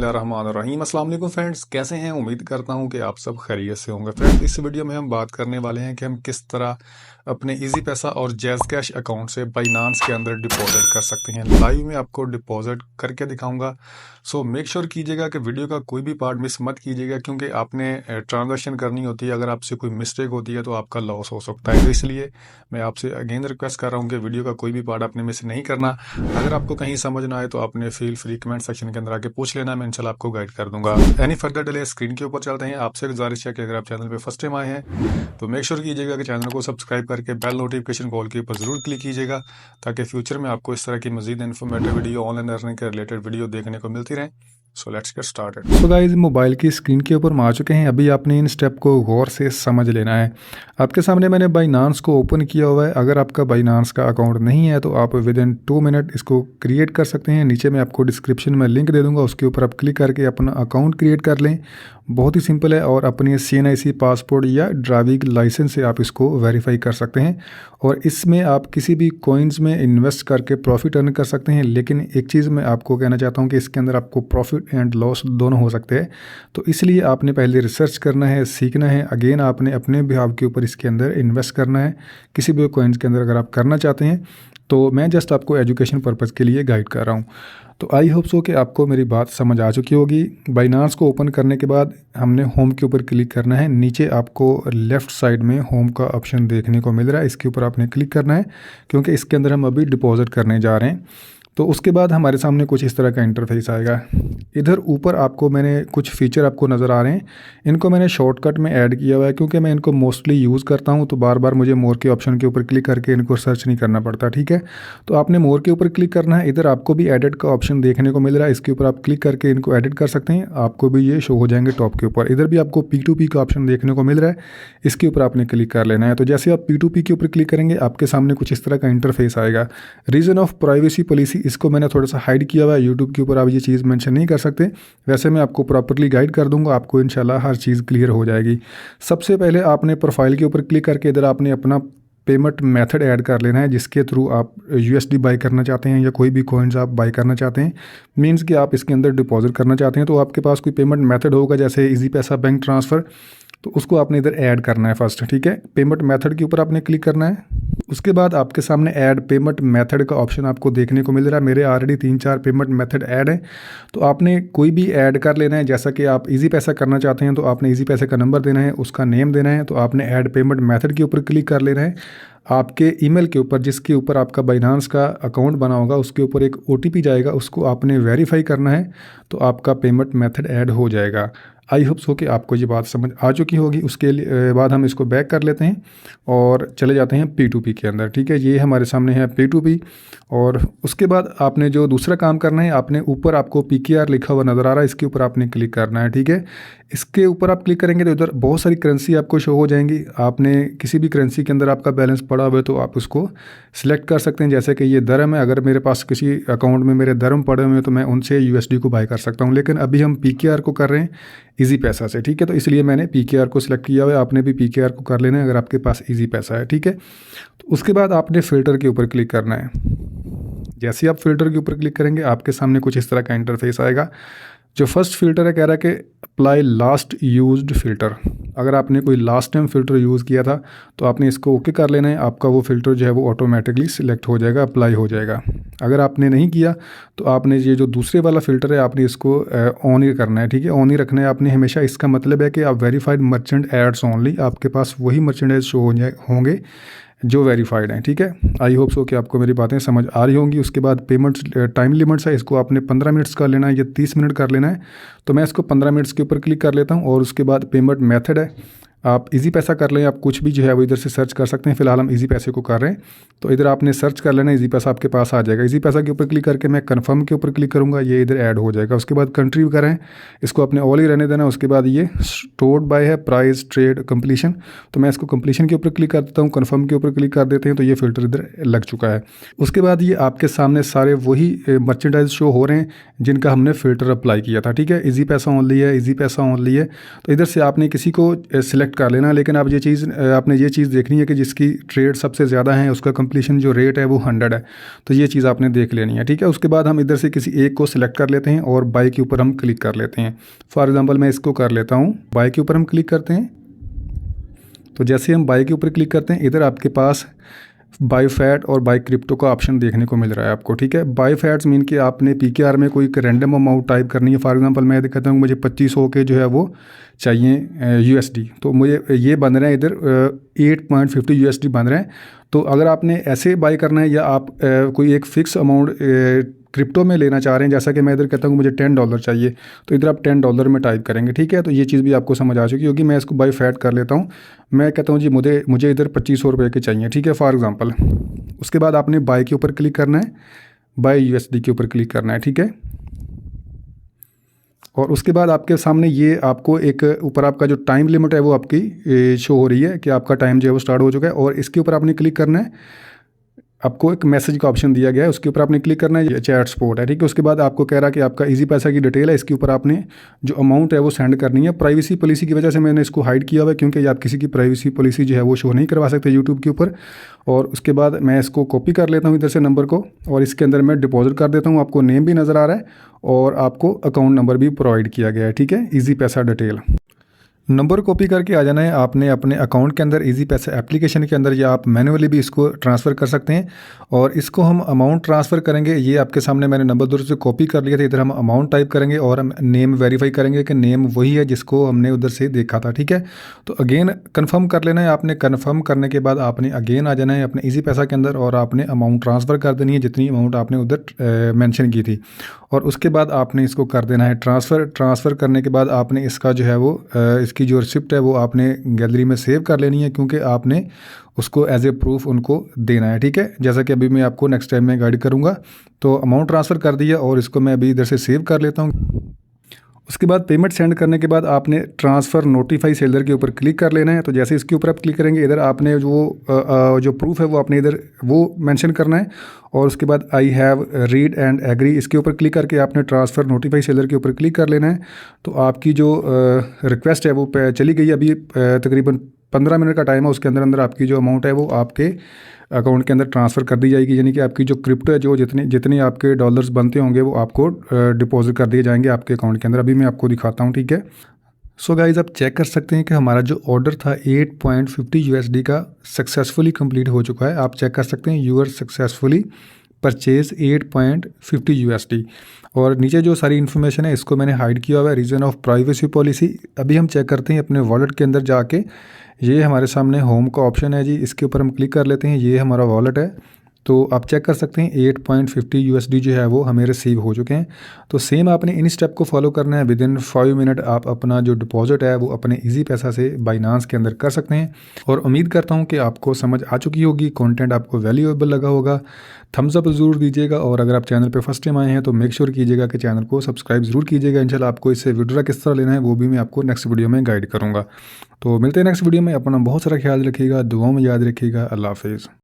बिस्मिल्लाहिर्रहमानिर्रहीम। अस्सलाम वालेकुम फ्रेंड्स, कैसे हैं? उम्मीद करता हूं कि आप सब खैरियत से होंगे। फ्रेंड्स, इस वीडियो में हम बात करने वाले हैं कि हम किस तरह अपने इजी पैसा और जैज़ कैश अकाउंट से बाइनांस के अंदर डिपॉजिट कर सकते हैं। लाइव में आपको डिपॉजिट करके दिखाऊंगा। सो मेक श्योर कीजिएगा कि वीडियो का कोई भी पार्ट मिस मत कीजिएगा, क्योंकि आपने ट्रांजैक्शन करनी होती है। अगर आपसे कोई मिस्टेक होती है तो आपका लॉस हो सकता है। तो इसलिए मैं आपसे अगेन रिक्वेस्ट कर रहा हूँ कि वीडियो का कोई भी पार्ट आपने मिस नहीं करना। अगर आपको कहीं समझ ना आए तो आपने फील फ्री कमेंट सेक्शन के अंदर आके पूछ लेना, मैं इंशाल्लाह आपको गाइड कर दूंगा। एनी फर्दर डिले, स्क्रीन के ऊपर चलते हैं। आपसे गुजारिश है कि अगर आप चैनल पे फर्स्ट टाइम आए हैं तो मेक श्योर कीजिएगा कि चैनल को सब्सक्राइब करके बेल नोटिफिकेशन कॉल के ऊपर ज़रूर क्लिक कीजिएगा, ताकि फ्यूचर में आपको इस तरह की मजीद इन्फॉर्मेटिव वीडियो, ऑनलाइन अर्निंग के रिलेटेड वीडियो देखने को मिलती रहे। So let's get started. तो गाइस, मोबाइल की स्क्रीन के ऊपर हम आ चुके हैं। अभी आपने इन स्टेप को गौर से समझ लेना है। आपके सामने मैंने बाइनांस को ओपन किया हुआ है। अगर आपका बाइनांस का अकाउंट नहीं है तो आप विद इन 2 मिनट इसको क्रिएट कर सकते हैं। नीचे मैं आपको डिस्क्रिप्शन में लिंक दे दूंगा, उसके ऊपर आप क्लिक करके अपना अकाउंट क्रिएट कर लें। बहुत ही सिंपल है, और अपनी CNIC पासपोर्ट या ड्राइविंग लाइसेंस से आप इसको वेरीफाई कर सकते हैं। और इसमें आप किसी भी कॉइन्स में इन्वेस्ट करके प्रॉफिट अर्न कर सकते हैं। लेकिन एक चीज़ मैं आपको कहना चाहता हूँ कि इसके अंदर आपको प्रॉफिट एंड लॉस दोनों हो सकते हैं। तो इसलिए आपने पहले रिसर्च करना है, सीखना है। अगेन आपने अपने बिहाव के ऊपर इसके अंदर इन्वेस्ट करना है, किसी भी कॉइन्स के अंदर अगर आप करना चाहते हैं। तो मैं जस्ट आपको एजुकेशन पर्पज़ के लिए गाइड कर रहा हूँ। तो आई होप सो कि आपको मेरी बात समझ आ चुकी होगी। बाइनांस को ओपन करने के बाद हमने होम के ऊपर क्लिक करना है। नीचे आपको लेफ़्ट साइड में होम का ऑप्शन देखने को मिल रहा है, इसके ऊपर आपने क्लिक करना है, क्योंकि इसके अंदर हम अभी डिपॉजिट करने जा रहे हैं। तो उसके बाद हमारे सामने कुछ इस तरह का इंटरफेस आएगा। इधर ऊपर आपको मैंने कुछ फ़ीचर आपको नज़र आ रहे हैं, इनको मैंने शॉर्टकट में ऐड किया हुआ है, क्योंकि मैं इनको मोस्टली यूज़ करता हूं। तो बार बार मुझे मोर के ऑप्शन के ऊपर क्लिक करके इनको सर्च नहीं करना पड़ता, ठीक है। तो आपने मोर के ऊपर क्लिक करना है। इधर आपको भी एडिट का ऑप्शन देखने को मिल रहा है, इसके ऊपर आप क्लिक करके इनको एडिट कर सकते हैं। आपको भी ये शो हो जाएंगे टॉप के ऊपर। इधर भी आपको P2P का ऑप्शन देखने को मिल रहा है, इसके ऊपर आपने क्लिक कर लेना है। तो जैसे आप P2P के ऊपर क्लिक करेंगे, आपके सामने कुछ इस तरह का इंटरफेस आएगा। रीजन ऑफ प्राइवेसी पॉलिसी, इसको मैंने थोड़ा सा हाइड किया हुआ है। यूट्यूब के ऊपर आप ये चीज़ मेंशन नहीं कर सकते। वैसे मैं आपको प्रॉपर्ली गाइड कर दूंगा, आपको इंशाल्लाह हर चीज़ क्लियर हो जाएगी। सबसे पहले आपने प्रोफाइल के ऊपर क्लिक करके इधर आपने अपना पेमेंट मेथड ऐड कर लेना है, जिसके थ्रू आप USD बाई करना चाहते हैं या कोई भी कॉइन्स आप बाई करना चाहते हैं। मीन्स कि आप इसके अंदर डिपॉजिट करना चाहते हैं। तो आपके पास कोई पेमेंट मेथड होगा, जैसे इजी पैसा, बैंक ट्रांसफ़र, तो उसको आपने इधर ऐड करना है फर्स्ट, ठीक है। पेमेंट मेथड के ऊपर आपने क्लिक करना है। उसके बाद आपके सामने ऐड पेमेंट मेथड का ऑप्शन आपको देखने को मिल रहा है। मेरे ऑलरेडी 3-4 पेमेंट मेथड ऐड है, तो आपने कोई भी ऐड कर लेना है। जैसा कि आप इजी पैसा करना चाहते हैं तो आपने इजी पैसे का नंबर देना है, उसका नेम देना है। तो आपने ऐड पेमेंट मेथड के ऊपर क्लिक कर लेना है। आपके ईमेल के ऊपर, जिसके ऊपर आपका बाइनांस का अकाउंट बना होगा, उसके ऊपर एक OTP जाएगा, उसको आपने वेरीफाई करना है। तो आपका पेमेंट मेथड ऐड हो जाएगा। आई होप सो कि आपको ये बात समझ आ चुकी होगी। उसके बाद हम इसको बैक कर लेते हैं और चले जाते हैं P2P के अंदर, ठीक है। ये हमारे सामने है P2P। और उसके बाद आपने जो दूसरा काम करना है, आपने ऊपर आपको PKR लिखा हुआ नज़र आ रहा है, इसके ऊपर आपने क्लिक करना है, ठीक है। इसके ऊपर आप क्लिक करेंगे तो इधर बहुत सारी करेंसी आपको शो हो जाएंगी। आपने किसी भी करेंसी के अंदर आपका बैलेंस पड़ा हुआ है तो आप उसको सिलेक्ट कर सकते हैं। जैसे कि ये दरम है, अगर मेरे पास किसी अकाउंट में मेरे दरम पड़े हुए हैं तो मैं उनसे USD को बाई कर सकता हूँ। लेकिन अभी हम PKR को कर रहे हैं इजी पैसा से, ठीक है। तो इसलिए मैंने PKR को सिलेक्ट किया हुआ है। आपने भी PKR को कर लेना है अगर आपके पास इजी पैसा है, ठीक है। तो उसके बाद आपने फ़िल्टर के ऊपर क्लिक करना है। जैसे आप फ़िल्टर के ऊपर क्लिक करेंगे, आपके सामने कुछ इस तरह का इंटरफेस आएगा। जो फर्स्ट फ़िल्टर है, कह रहा है कि अप्लाई लास्ट यूज्ड फ़िल्टर। अगर आपने कोई लास्ट टाइम फ़िल्टर यूज़ किया था तो आपने इसको ओके कर लेना है। आपका वो फ़िल्टर जो है वो ऑटोमेटिकली सिलेक्ट हो जाएगा, अप्लाई हो जाएगा। अगर आपने नहीं किया तो आपने ये जो दूसरे वाला फ़िल्टर है, आपने इसको ऑन ही करना है, ठीक है। ऑन ही रखना है आपने हमेशा। इसका मतलब है कि आप वेरीफाइड मर्चेंट एड्स ओनली, आपके पास वही मर्चेंडाइज शो होंगे जो वेरीफाइड हैं, ठीक है। आई होप सो कि आपको मेरी बातें समझ आ रही होंगी। उसके बाद पेमेंट टाइम लिमिट्स है, इसको आपने 15 मिनट्स कर लेना है या 30 मिनट कर लेना है। तो मैं इसको 15 मिनट्स के ऊपर क्लिक कर लेता हूँ। और उसके बाद पेमेंट मेथड है, आप इजी पैसा कर लें, आप कुछ भी जो है वो इधर से सर्च कर सकते हैं। फिलहाल हम इजी पैसे को कर रहे हैं, तो इधर आपने सर्च कर लेना, इजी पैसा आपके पास आ जाएगा। इजी पैसा के ऊपर क्लिक करके मैं कन्फर्म के ऊपर क्लिक करूँगा, ये इधर ऐड हो जाएगा। उसके बाद कंट्री करें, इसको अपने ऑल ही रहने देना। उसके बाद ये स्टोर्ड बाय है, प्राइस, ट्रेड, कंप्लीशन, तो मैं इसको कंप्लीशन के ऊपर क्लिक कर देता हूँ। कन्फर्म के ऊपर क्लिक कर देते हैं तो ये फ़िल्टर इधर लग चुका है। उसके बाद ये आपके सामने सारे वही मर्चेंडाइज शो हो रहे हैं जिनका हमने फ़िल्टर अप्लाई किया था, ठीक है। इजी पैसा ओनली है, इजी पैसा ओनली है। तो इधर से आपने किसी को सिलेक्ट सिलेक्ट कर लेना, लेकिन आप आपने ये चीज़ देखनी है कि जिसकी ट्रेड सबसे ज़्यादा है उसका कंप्लीशन जो रेट है वो 100 है, तो ये चीज़ आपने देख लेनी है, ठीक है। उसके बाद हम इधर से किसी एक को सिलेक्ट कर लेते हैं और बाय के ऊपर हम क्लिक कर लेते हैं। फॉर एग्जांपल मैं इसको कर लेता हूँ, बाय के ऊपर हम क्लिक करते हैं। तो जैसे हम बाय के ऊपर क्लिक करते हैं, इधर आपके पास बाय फैट और बाय क्रिप्टो का ऑप्शन देखने को मिल रहा है आपको, ठीक है। बाय फैट्स मीन कि आपने पीकेआर में कोई रैंडम अमाउंट टाइप करनी है। फॉर एग्जांपल मैं कहता हूँ मुझे 2500 के जो है वो चाहिए यूएसडी, तो मुझे ये बन रहे हैं इधर 8.50 यूएसडी बन रहे हैं। तो अगर आपने ऐसे बाय करना है या आप कोई एक फ़िक्स अमाउंट क्रिप्टो में लेना चाह रहे हैं, जैसा कि मैं इधर कहता हूँ मुझे $10 चाहिए, तो इधर आप $10 में टाइप करेंगे, ठीक है। तो ये चीज़ भी आपको समझ आ चुकी होगी। मैं इसको बाय फैट कर लेता हूँ, मैं कहता हूँ जी मुझे इधर 2500 रुपये के चाहिए, ठीक है, फॉर एग्जांपल। उसके बाद आपने बाय के ऊपर क्लिक करना है, बाय यूएसडी के ऊपर क्लिक करना है, ठीक है। और उसके बाद आपके सामने ये आपको एक ऊपर आपका जो टाइम लिमिट है वो आपकी शो हो रही है कि आपका टाइम जो है वो स्टार्ट हो चुका है, और इसके ऊपर आपने क्लिक करना है। आपको एक मैसेज का ऑप्शन दिया गया है, उसके ऊपर आपने क्लिक करना है, ये चैट सपोर्ट है, ठीक है। उसके बाद आपको कह रहा है कि आपका इजी पैसा की डिटेल है, इसके ऊपर आपने जो अमाउंट है वो सेंड करनी है। प्राइवेसी पॉलिसी की वजह से मैंने इसको हाइड किया हुआ है, क्योंकि आप किसी की प्राइवेसी पॉलिसी जो है वो शो नहीं करवा सकते यूट्यूब के ऊपर। और उसके बाद मैं इसको कॉपी कर लेता हूँ इधर से नंबर को, और इसके अंदर मैं डिपॉजिट कर देता हूँ। आपको नेम भी नज़र आ रहा है और आपको अकाउंट नंबर भी प्रोवाइड किया गया है, ठीक है, ईजी पैसा डिटेल। नंबर कॉपी करके आ जाना है आपने अपने अकाउंट के अंदर, इजी पैसा एप्लीकेशन के अंदर, या आप मैन्युअली भी इसको ट्रांसफ़र कर सकते हैं। और इसको हम अमाउंट ट्रांसफ़र करेंगे, ये आपके सामने मैंने नंबर 2 से कॉपी कर लिया था। इधर हम अमाउंट टाइप करेंगे और हम नेम वेरीफाई करेंगे कि नेम वही है जिसको हमने उधर से देखा था, ठीक है। तो अगेन कन्फर्म कर लेना है आपने। कन्फर्म करने के बाद आपने अगेन आ जाना है अपने ईजी पैसा के अंदर, और आपने अमाउंट ट्रांसफ़र कर देनी है जितनी अमाउंट आपने उधर मेंशन की थी। और उसके बाद आपने इसको कर देना है ट्रांसफ़र करने के बाद आपने इसका जो है वो इसकी जो रिसिप्ट है वो आपने गैलरी में सेव कर लेनी है, क्योंकि आपने उसको एज ए प्रूफ उनको देना है, ठीक है। जैसा कि अभी मैं आपको नेक्स्ट टाइम में गाइड करूँगा। तो अमाउंट ट्रांसफ़र कर दिया और इसको मैं अभी इधर से सेव कर लेता हूँ। उसके बाद पेमेंट सेंड करने के बाद आपने ट्रांसफ़र नोटिफाई सेलर के ऊपर क्लिक कर लेना है। तो जैसे इसके ऊपर आप क्लिक करेंगे, इधर आपने जो प्रूफ है वो आपने इधर वो मेंशन करना है। और उसके बाद I have read and agree, इसके ऊपर क्लिक करके आपने ट्रांसफ़र नोटिफाई सेलर के ऊपर क्लिक कर लेना है। तो आपकी जो रिक्वेस्ट है वो चली गई। अभी तकरीबन 15 मिनट का टाइम है, उसके अंदर अंदर आपकी जो अमाउंट है वो आपके अकाउंट के अंदर ट्रांसफ़र कर दी जाएगी। यानी कि आपकी जो क्रिप्टो है, जो जितने आपके डॉलर्स बनते होंगे वो आपको डिपॉजिट कर दिए जाएंगे आपके अकाउंट के अंदर। अभी मैं आपको दिखाता हूँ, ठीक है। सो गाइज़, आप चेक कर सकते हैं कि हमारा जो ऑर्डर था 8.50 यूएसडी का सक्सेसफुली कंप्लीट हो चुका है। आप चेक कर सकते हैं यूआर सक्सेसफुली परचेज 8.50 यूएसडी। और नीचे जो सारी इन्फॉर्मेशन है इसको मैंने हाइड किया हुआ है, रीज़न ऑफ प्राइवेसी पॉलिसी। अभी हम चेक करते हैं अपने वॉलेट के अंदर जाके। ये हमारे सामने होम का ऑप्शन है जी, इसके ऊपर हम क्लिक कर लेते हैं। ये हमारा वॉलेट है, तो आप चेक कर सकते हैं 8.50 यूएसडी जो है वो हमें रिसीव हो चुके हैं। तो सेम आपने इन स्टेप को फॉलो करना है। विदिन 5 मिनट आप अपना जो डिपॉजिट है वो अपने इजी पैसा से बाइनांस के अंदर कर सकते हैं। और उम्मीद करता हूँ कि आपको समझ आ चुकी होगी, कंटेंट आपको वैल्यूएबल लगा होगा। थम्स अप ज़रूर दीजिएगा, और अगर आप चैनल पे फर्स्ट टाइम आए हैं तो मेक श्योर कीजिएगा कि चैनल को सब्सक्राइब ज़रूर कीजिएगा। इंशाल्लाह आपको इससे विड्रॉ किस तरह लेना है वो भी मैं आपको नेक्स्ट वीडियो में गाइड करूँगा। तो मिलते हैं नेक्स्ट वीडियो में। अपना बहुत सारा ख्याल रखिएगा, दुआओं में याद रखिएगा। अल्लाह हाफिज़।